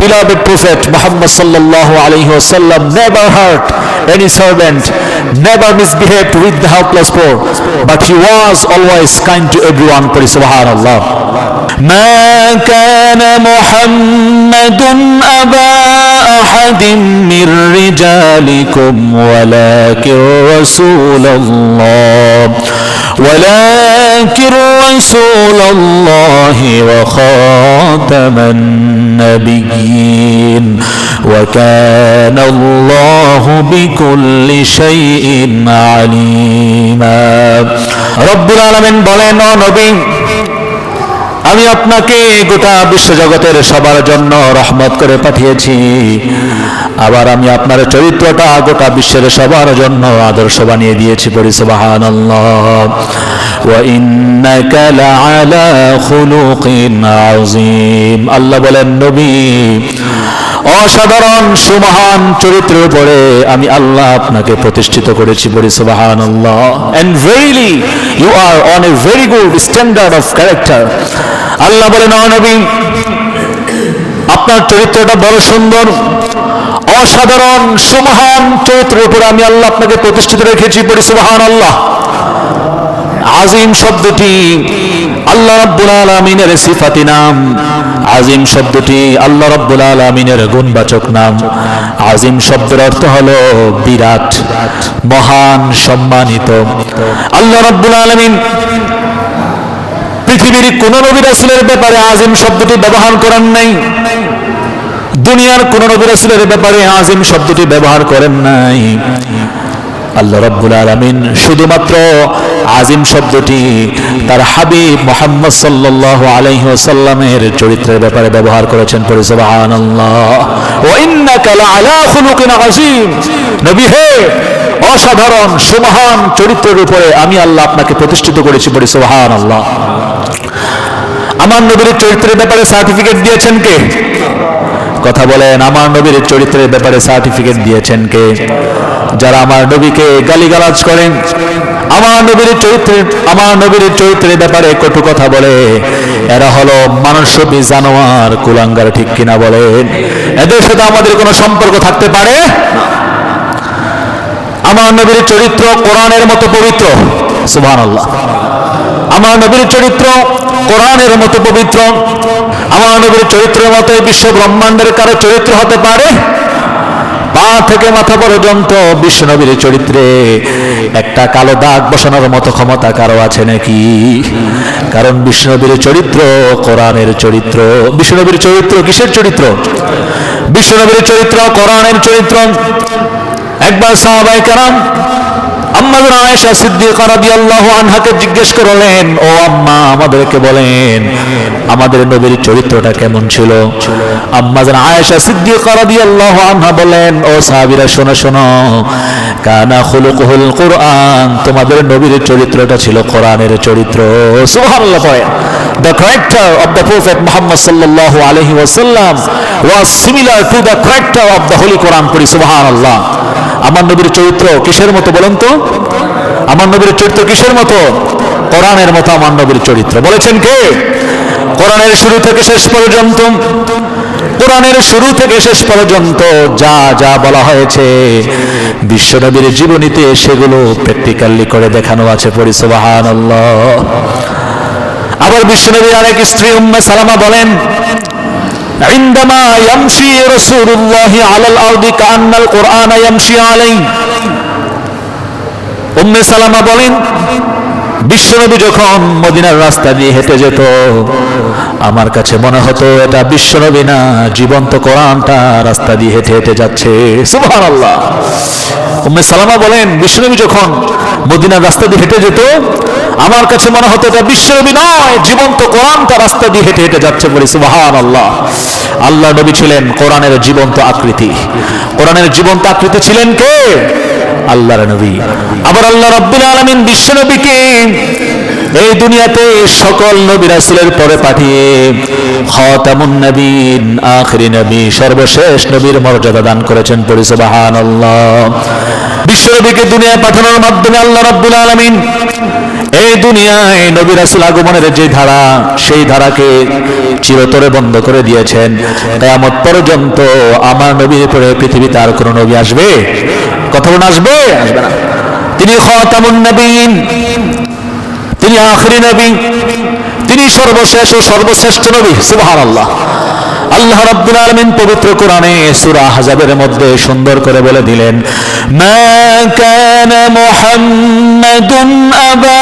beloved Prophet Muhammad sallallahu alaihi wasallam never hurt any servant, never misbehaved with the helpless poor, but he was always kind to everyone. Subhanallah. ما كان محمد أبا أحد من رجالكم ولكن رسول الله وخاتم النبيين وكان الله بكل شيء عليما. রব্বুল আলামিন বলেন, ও নবী, আমি আপনাকে গোটা বিশ্বজগতের সবার জন্য রহমত করে পাঠিয়েছি। আবার আমি আপনার চরিত্রটা গোটা বিশ্বের সবার জন্য আদর্শ বানিয়ে দিয়েছি। পড়ি সুবহানাল্লাহ। ওয়া ইন্নাকা লাআলা খুলুকিন আযীম। আল্লাহ বলেন, নবী, অসাধারণ সুমহান চরিত্রের উপরে আমি আল্লাহ আপনাকে প্রতিষ্ঠিত করেছি। পড়ি সুবহানাল্লাহ। And verily you are on a very good standard of character. আল্লাহ বলেন, ও নবী, আপনার চরিত্রটা বড় সুন্দর, অসাধারণ সুমহান চরিত্রের উপরে আমি আল্লাহ আপনাকে প্রতিষ্ঠিত রেখেছি। পড়ি সুবহানাল্লাহ। আজিম শব্দটি আল্লাহ রাব্বুল আলামিনের সিফাতি নাম। আজিম শব্দটি আল্লাহ রাব্বুল আলামিনের গুণবাচক নাম। আজিম শব্দের অর্থ হলো বিরাট, মহান, সম্মানিত। আল্লাহ রাব্বুল আলামিন পৃথিবীর কোন নবী রাসূলের ব্যাপারে আজিম শব্দটি ব্যবহার করেন নাই। দুনিয়ার কোন নবী রাসূলের ব্যাপারে আজিম শব্দটি ব্যবহার করেন নাই। আল্লাহ রাব্বুল আলামিন শুধুমাত্র আজিম শব্দটি তার হাবিব মুহাম্মদ সাল্লাল্লাহু আলাইহি ওয়াসাল্লামের চরিত্রের ব্যাপারে ব্যবহার করেছেন। পড়ি সুবহানাল্লাহ। ওয়া ইন্নাকা লাআলা খুলুকিন আযীম। নবী হে, অসাধারণ সুমহান চরিত্রের উপরে আমি আল্লাহ আপনাকে প্রতিষ্ঠিত করেছি। পড়ি সুবহানাল্লাহ। আমার নবীর চরিত্রের ব্যাপারে সার্টিফিকেট দিয়েছেন কে? কথা বলেন, আমার নবীর চরিত্রের ব্যাপারে সার্টিফিকেট দিয়েছেন কে? যারা আমার নবীকে গালিগালাজ করেন, আমার নবীর চরিত্রের ব্যাপারে কটু কথা বলে, এরা হলো মানুষরূপী জানোয়ার, কুলাঙ্গার। ঠিক কিনা বলেন? এদের সাথে আমাদের কোনো সম্পর্ক থাকতে পারে? আমার নবীর চরিত্র কোরআনের মতো পবিত্র। সুবহানাল্লাহ। আমার নবীর চরিত্র কোরআনের মতো পবিত্র। আমার নবীর চরিত্রের মতো বিশ্ব ব্রহ্মাণ্ডের কারো চরিত্র হতে পারে? পা থেকে মাথা পর্যন্ত বিশ্ব নবীর চরিত্রে একটা কালো দাগ বসানোর মতো ক্ষমতা কারো আছে নাকি? কারণ বিশ্ব নবীর চরিত্র কোরআনের চরিত্র। বিশ্ব নবীর চরিত্র কিসের চরিত্র? বিশ্ব নবীর চরিত্র কোরআনের চরিত্র। একবার সাহাবায়ে কেরাম আম্মা আয়েশা সিদ্দিকা রাদিয়াল্লাহু আনহাকে জিজ্ঞেস করলেন, ও আম্মা, আমাদেরকে বলেন আমাদের নবীর চরিত্রটা কেমন ছিল? আম্মা আয়েশা সিদ্দিকা রাদিয়াল্লাহু আনহা বলেন, ও সাহাবীরা, শোনো শোনো, কানা খুলুকুল কুরআন। তোমাদের নবীর চরিত্রটা ছিল কোরআনের চরিত্র। সুবহানাল্লাহ। পড়েন, the character of the Prophet Muhammad sallallahu alaihi wasallam was similar to the character of the Holy Quran. পড়ি সুবহানাল্লাহ। আমার নবীর চরিত্র কিসের মতো বলেন তো? আমার নবীর চরিত্র কিসের মতো? কোরআনের মতো আমার নবীর চরিত্র। বলেছেন কে? কোরআনের শুরু থেকে শেষ পর্যন্ত, কোরআনের শুরু থেকে শেষ পর্যন্ত যা যা বলা হয়েছে বিশ্ব নবীর জীবনীতে সেগুলো প্র্যাকটিক্যালি করে দেখানো আছে। পড়ি সুবহানাল্লাহ। আবার বিশ্ব নবীর আরেক স্ত্রী উম্মে সালামা বলেন, عندما يمشي رسول الله على الأرض كأن القرآن يمشي عليه। উম্মে সালামা বলেন, বিশ্বনবী যখন মদিনার রাস্তা দিয়ে হেঁটে যেত, আমার কাছে মনে হতো এটা বিশ্বনবী না, জীবন্ত কোরআনটা রাস্তা দিয়ে হেঁটে হেঁটে যাচ্ছে। সুবহানাল্লাহ। উম্মে সালামা বলেন, বিশ্বনবী যখন মদিনার রাস্তা দিয়ে হেঁটে যেত, আমার কাছে মনে হতো এটা বিশ্বনবী নয়, জীবন্ত কোরআনটা রাস্তা দিয়ে হেঁটে হেঁটে যাচ্ছে। বলি সুবহানাল্লাহ। আল্লাহ নবী ছিলেন কোরআনের জীবন্ত আকৃতি। কোরআনের জীবন্ত আকৃতি ছিলেন কে? আল্লাহর নবী। আবার আল্লাহ রাব্বুল আলামিন বিশ্ব নবীকে এই দুনিয়াতে সকল নবী রাসূলের পরে পাঠিয়ে খাতামুন নবীন, আখিরি নবী, সর্বশেষ নবীর মর্যাদা দান করেছেন। পড়ি সুবহানাল্লাহ। বিশ্বনবীকে দুনিয়ায় পাঠানোর মাধ্যমে আল্লাহ রাব্বুল আলামিন এই দুনিয়ায় নবী রাসূল আগমনের যে ধারা, সেই ধারাকে চিরতরে বন্ধ করে দিয়েছেন। কিয়ামত পর্যন্ত আমার নবীর পরে পৃথিবীতে আর কোনো নবী আসবে? কথা বলুন, আসবে? আসবে না। তিনি খাতামুন নবীন, তিনি আখিরি নবী, তিনি সর্বশেষ ও সর্বশ্রেষ্ঠ নবী। সুবহানাল্লাহ। আল্লাহ রাব্বুল আলামিন পবিত্র কোরআনে সূরা আহজাবের মধ্যে সুন্দর করে বলে দিলেন, মা কানা মুহাম্মাদুন আবা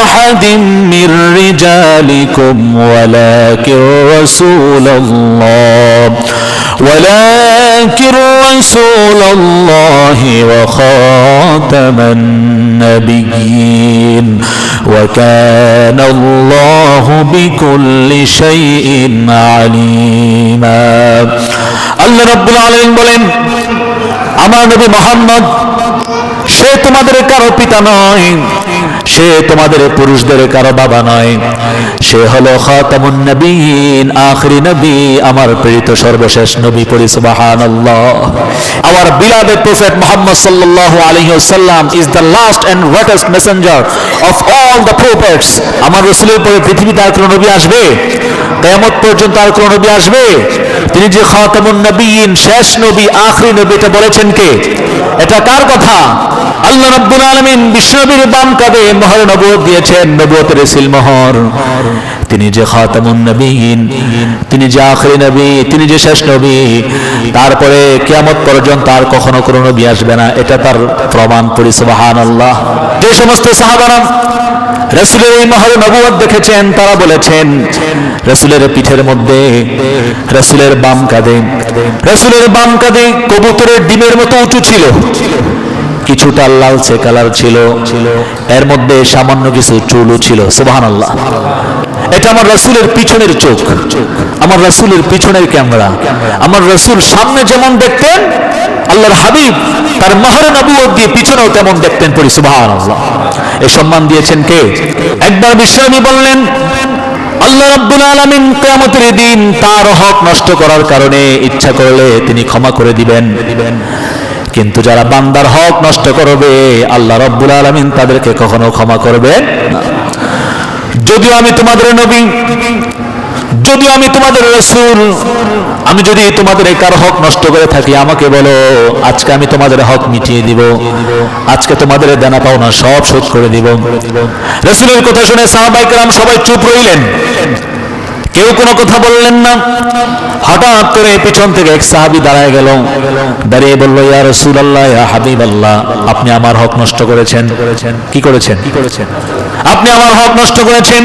আহাদিম মির রিজালিকুম ওয়ালাকিন রাসূলুল্লাহ ولكن رسول الله وخاتم النبيين وكان الله بكل شيء عليما। আল্লাহ রাব্বুল আলামিন বলেন, আমার নবী মুহাম্মদ সে তোমাদের কারো পিতা নয়, সে তোমাদের পুরুষদের কারো বাবা নয়, সে হলো খাতামুন নবীন, আখিরি নবী, আমার প্রেরিত সর্বশেষ নবী। পড়ি সুবহানাল্লাহ। Our beloved prophet Muhammad sallallahu alayhi wasallam is the last and greatest messenger of all the prophets. আমার রাসূলের পরে পৃথিবীতে আর কোনো নবী আসবে? কিয়ামত পর্যন্ত আর কোনো নবী আসবে? তিনি যে খাতামুন নবীন, শেষ নবী, আখিরি নবী, এটা বলেছেন কে? এটা কার কথা? আল্লাহ রাব্বুল আলামিন বিশ্বনবীর বাম কাঁধে মোহর নবুয়ত দিয়েছেন, নবুয়তের সিলমোহর। তিনি যে খাতামুন নবীন, তিনি যে আখিরি নবী, তিনি যে শেষ নবী, তারপরে কিয়ামত পর্যন্ত আর কখনো কোনো নবী আসবে না, এটা তার প্রমাণ। পড়ি সুবহানাল্লাহ। যে সমস্ত সাহাবারা রাসূলের এই মোহর নবুয়ত দেখেছেন, তারা বলেছেন রাসূলের পিঠের মধ্যে, রাসূলের বাম কাঁধে, রাসূলের বাম কাঁধে কবুতরের ডিমের মতো উঁচু ছিল, কিছুটা লালচে কালার ছিল, এর মধ্যে সামান্য কিছু চুলও ছিল। সুবহানাল্লাহ। এটা আমার রাসূলের পিছনের চোখ, আমার রাসূলের পিছনের ক্যামেরা। আমার রাসূল সামনে যেমন দেখতেন, আল্লাহর হাবিব তার মোহর নবুয়ত দিয়ে পিছনেও তেমন দেখতেন। পড়ি সুবহানাল্লাহ। এই সম্মান দিয়েছেন কে? একবার বিশ্বনবী বললেন, আল্লাহ রাব্বুল আলামিন কিয়ামতের দিন তার হক নষ্ট করার কারণে ইচ্ছা করলে তিনি ক্ষমা করে দিবেন, কিন্তু যারা বান্দার হক নষ্ট করবে আল্লাহ রাব্বুল আলামিন তাদেরকে কখনো ক্ষমা করবেন না। যদিও আমি তোমাদের নবী, যদিও আমি তোমাদের রাসূল, আমি যদি তোমাদের কারো হক নষ্ট করে থাকি, আমাকে বলো, আজকে আমি তোমাদের হক মিটিয়ে দিব, আজকে তোমাদের দেনা পাওনা সব শোধ করে দিব। রাসূলের কথা শুনে সাহাবায়ে কেরাম সবাই চুপ রইলেন, কেউ কোনো কথা বললেন না। হঠাৎ করে পিছন থেকে এক সাহাবী দাঁড়ায় গেল, দাঁড়িয়ে বলল, ইয়া রাসূলুল্লাহ, ইয়া হাবিবাল্লাহ, আপনি আমার হক নষ্ট করেছেন। কি করেছেন? আপনি আমার হক নষ্ট করেছেন।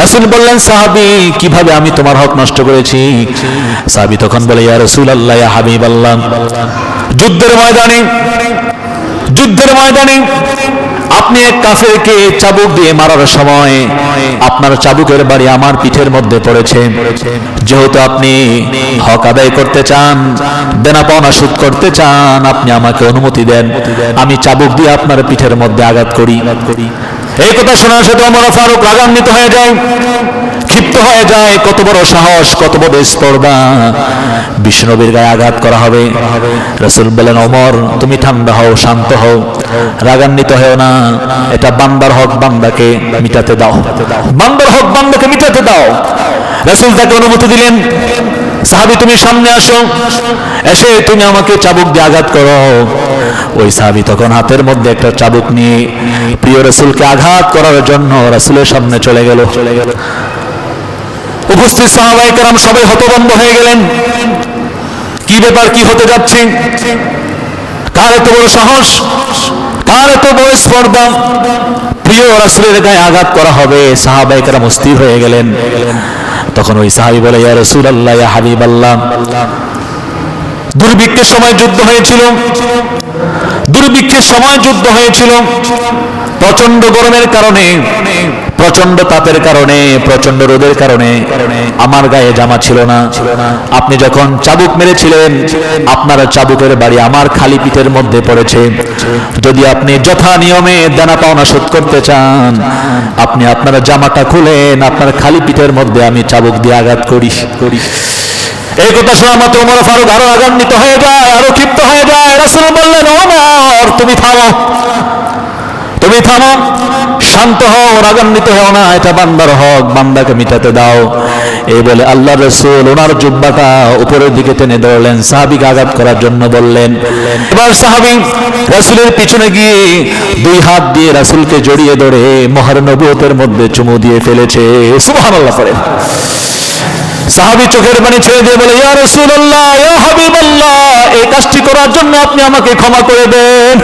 রাসূল বললেন, সাহাবী, কিভাবে আমি তোমার হক নষ্ট করেছি? সাহাবী তখন বলে, ইয়া রাসূলুল্লাহ, ইয়া হাবিবাল্লাহ, যুদ্ধের ময়দানে আপনি এক কাফেরকে চাবুক দিয়ে মারার সময় আপনার চাবুকের বাড়ি আমার পিঠের মধ্যে পড়েছে। যেহেতু আপনি হক আদায় করতে চান, দেনা পাওনা শোধ করতে চান, আপনি আমাকে অনুমতি দেন, আমি চাবুক দিয়ে আপনার পিঠের মধ্যে আঘাত করি। এই কথা শোনার সাথে ওমর ফারুক রাগান্বিত হয়ে যায়, ক্ষিপ্ত হয়ে যায়। কত বড় সাহস, কত বড় স্পর্ধা, বিষ্ণুনবীর গায়ে আঘাত করা হবে। রাসূল বলেন, ওমর, তুমি ঠান্ডা হও, শান্ত হও, রাগান্বিত হও না, এটা বান্দার হক, বান্দাকে মিটাতে দাও, বান্দার হক বান্দাকে মিটাতে দাও। রাসূল তাকে অনুমতি দিলেন, সাহাবী তুমি সামনে আসো, এসে তুমি আমাকে চাবুক দিয়ে আঘাত করো। ওই সাহাবী তখন হাতের মধ্যে একটা চাবুক নিয়ে প্রিয় রাসূলকে আঘাত করার জন্য রাসূলের সামনে চলে গেল। উপস্থিত সাহাবায়ে কেরাম সবাই হতভম্ব হয়ে গেলেন, কি ব্যাপার, কি হতে যাচ্ছে? কার এত বড় সাহস, কার এত বড় স্পর্ধা, প্রিয় রাসূলের গায়ে আঘাত করা হবে? সাহাবায়ে কেরাম অস্থির হয়ে গেলেন। তখন ওই সাহাবী বলে, ইয়া রাসূলুল্লাহ, ইয়া হাবিবাল্লাহ, দুর্ভিক্ষের সময় যুদ্ধ হয়েছিল, দুর্ভিক্ষের সময় যুদ্ধ হয়েছিল, প্রচন্ড গরমের কারণে, প্রচন্ড তাপের কারণে, প্রচন্ড রোদের কারণে আমার গায়ে জামা ছিল না। আপনি যখন চাবুক মেরেছিলেন, আপনার চাবুকের বাড়ি আমার খালি পিঠের মধ্যে পড়েছে। যদি আপনি যথা নিয়মে দেনা পাওনা শোধ করতে চান, আপনি আপনার জামাটা খুলেন, আপনার খালি পিঠের মধ্যে আমি চাবুক দিয়ে আঘাত করি। এই কথা শোনা মাত্র ওমর ফারুক আরো রাগান্বিত হয়ে যায়, আরো ক্ষিপ্ত হয়ে যায়। রাসূল বললেন, ওমর তুমি থামো, তুমি থামো, শান্ত হও, রাগান্বিত হও না, এটা বান্দার হক, বান্দাকে মিটাতে দাও। এই বলে আল্লাহ রাসূল ওনার জুব্বাটা উপরের দিকে টেনে ধরলেন, সাহাবীকে আঘাত করার জন্য বললেন। এবার সাহাবী রাসূলের পিছনে গিয়ে দুই হাত দিয়ে রাসূলকে জড়িয়ে ধরে মোহর নবুয়তের মধ্যে চুমু দিয়ে ফেলেছে। সুবহানাল্লাহ পড়ে। সাহাবী চোখের পানি ছেড়ে দিয়ে বলে, ইয়া রাসূলুল্লাহ, ইয়া হাবিবাল্লাহ, এই কাজটি করার জন্য আপনি আমাকে ক্ষমা করে দেন,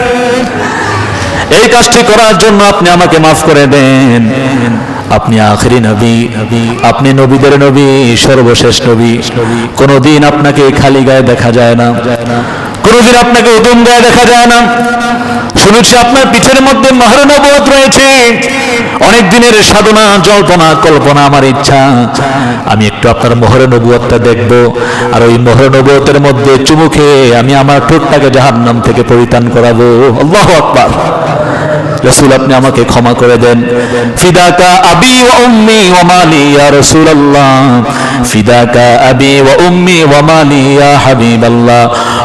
এই কাজটি করার জন্য আপনি আমাকে মাফ করে দেন। আপনি আখেরি নবী, আপনি নবীদের নবী, সর্বশেষ নবী। কোনদিন আপনাকে খালি গায়ে দেখা যায় না, কোনদিন আপনাকে উদম গায়ে দেখা যায় না। শুনেছি আপনার পিছের মধ্যে মাহরে নবুয়ত রয়েছে, অনেক দিনের সাধনা, জল্পনা, কল্পনা। আমার ইচ্ছা আমি একটু আপনার মোহরে নবুয়তটা দেখব, আর ওই মোহরে নবুয়তের মধ্যে চুমু খেয়ে আমি আমার ঠোঁটটাকে জাহান্নাম থেকে পরিত্রাণ করাবো। আল্লাহু আকবার। রাসূল আপনি আমাকে ক্ষমা করে দেন। ফিদাকা আবি ওয়া উম্মি ওয়া মালি ইয়া রাসূলুল্লাহ, ফিদাকা আবি ওয়া উম্মি ওয়া মালি ইয়া হাবিবাল্লাহ।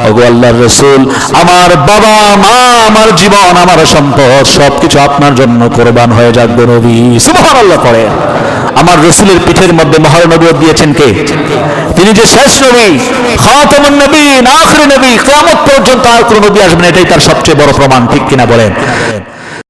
ওগো আল্লাহর রাসূল, আমার বাবা মা, আমার জীবন, আমার সম্পদ সবকিছু আপনার জন্য কুরবান হয়ে যাক গো নবী। সুবহানাল্লাহ পড়ে। আমার রাসূলের পিঠের মধ্যে মোহর নবুয়ত দিয়েছেন কে? তিনি যে শেষ নবী, খাতামুন নবীন, আখিরি নবী, কিয়ামত পর্যন্ত আর কোন নবী আসবেন, এটাই তার সবচেয়ে বড় প্রমাণ। ঠিক কিনা বলেন?